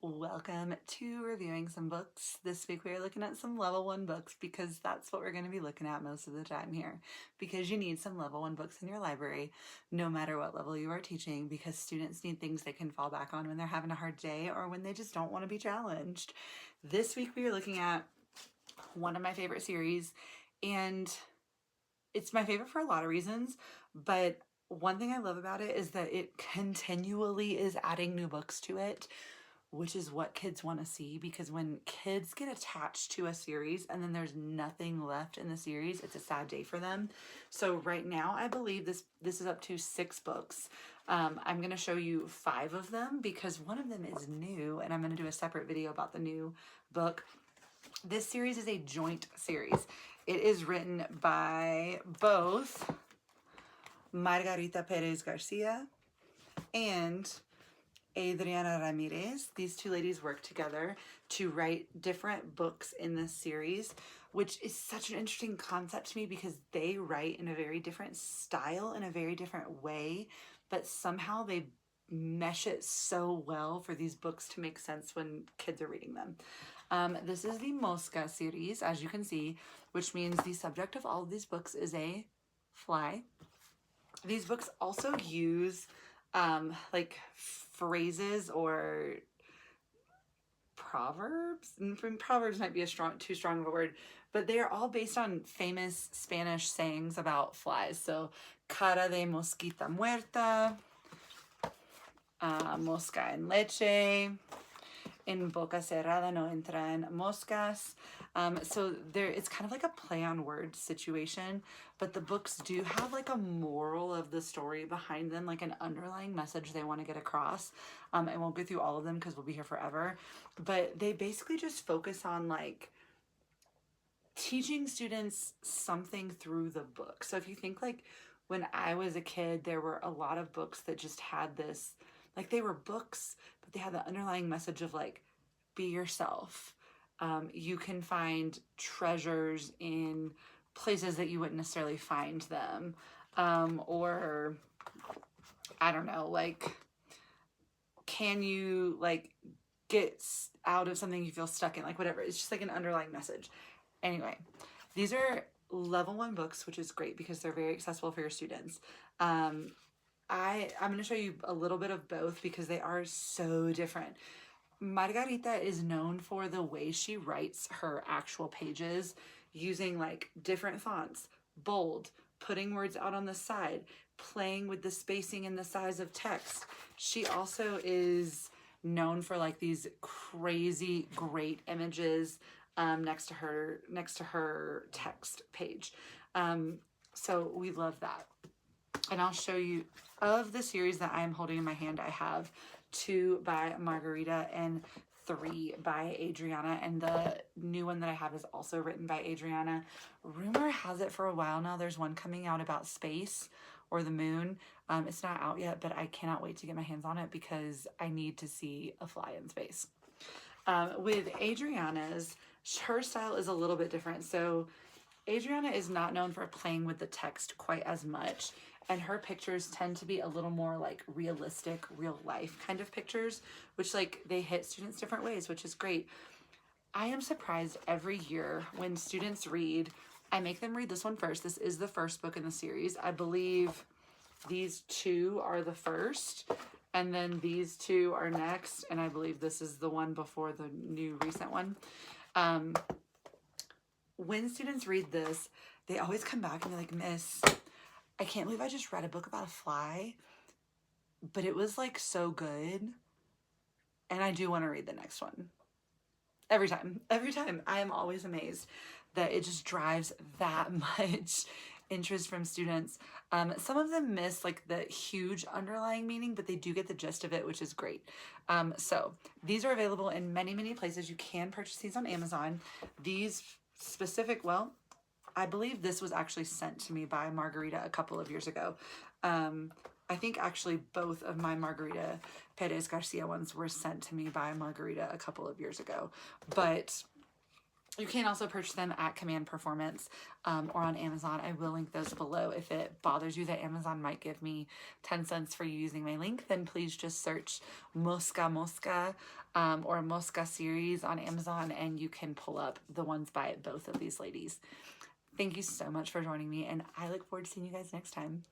Welcome to reviewing some books. This week we are looking at some level 1 books because that's what we're going to be looking at most of the time here. Because you need some level 1 books in your library, no matter what level you are teaching, because students need things they can fall back on when they're having a hard day or when they just don't want to be challenged. This week we are looking at one of my favorite series, and it's my favorite for a lot of reasons, but one thing I love about it is that it continually is adding new books to it, which is what kids want to see, because when kids get attached to a series and then there's nothing left in the series, it's a sad day for them. So right now, I believe this is up to 6 books. I'm going to show you 5 of them because one of them is new, and I'm going to do a separate video about the new book. This series is a joint series. It is written by both Margarita Perez Garcia and Adriana Rami rez. These two ladies work together to write different books in this series, which is such an interesting concept to me because they write in a very different style, in a very different way, but somehow they mesh it so well for these books to make sense when kids are reading them. This is the Mosca series, as you can see, which means the subject of all of these books is a fly. These books also use like phrases or proverbs. Proverbs might be too strong of a word, but they are all based on famous Spanish sayings about flies. So, cara de mosquita muerta, mosca en leche, en boca cerrada no entran moscas. So it's kind of like a play on word situation, but the books do have like a moral of the story behind them, like an underlying message they want to get across. I won't go through all of them because we'll be here forever, but they basically just focus on like teaching students something through the book. So if you think like when I was a kid, there were a lot of books that just had this, like they were books, but they had the underlying message of like, be yourself. You can find treasures in places that you wouldn't necessarily find them. Or I don't know, like, can you like get out of something you feel stuck in? Like whatever, it's just like an underlying message. Anyway, these are level 1 books, which is great because they're very accessible for your students. I'm going to show you a little bit of both because they are so different. Margarita is known for the way she writes her actual pages using like different fonts, bold, putting words out on the side, playing with the spacing and the size of text. She also is known for like these crazy great images next to her text page. So we love that. And I'll show you, of the series that I am holding in my hand, I have 2 by Margarita and 3 by Adriana, and the new one that I have is also written by Adriana. Rumor has it for a while now there's one coming out about space or the moon. It's not out yet, but I cannot wait to get my hands on it because I need to see a fly in space. With Adriana's, her style is a little bit different. So Adriana is not known for playing with the text quite as much, and her pictures tend to be a little more like realistic, real life kind of pictures, which like they hit students different ways, which is great. I am surprised every year when students read, I make them read this one first. This is the first book in the series. I believe these 2 are the first, and then these 2 are next, and I believe this is the one before the new recent one. When students read this, they always come back and they're like, Miss, I can't believe I just read a book about a fly, but it was like so good, and I do want to read the next one. Every time I am always amazed that it just drives that much interest from students. Some of them miss like the huge underlying meaning, but they do get the gist of it, which is great. So these are available in many, many places. You can purchase these on Amazon. These specific, well, I believe this was actually sent to me by Margarita a couple of years ago. I think actually both of my Margarita Perez Garcia ones were sent to me by Margarita a couple of years ago. But You can also purchase them at Command Performance or on Amazon. I will link those below. If it bothers you that Amazon might give me 10 cents for you using my link, then please just search Mosca or Mosca Series on Amazon, and you can pull up the ones by both of these ladies. Thank you so much for joining me, and I look forward to seeing you guys next time.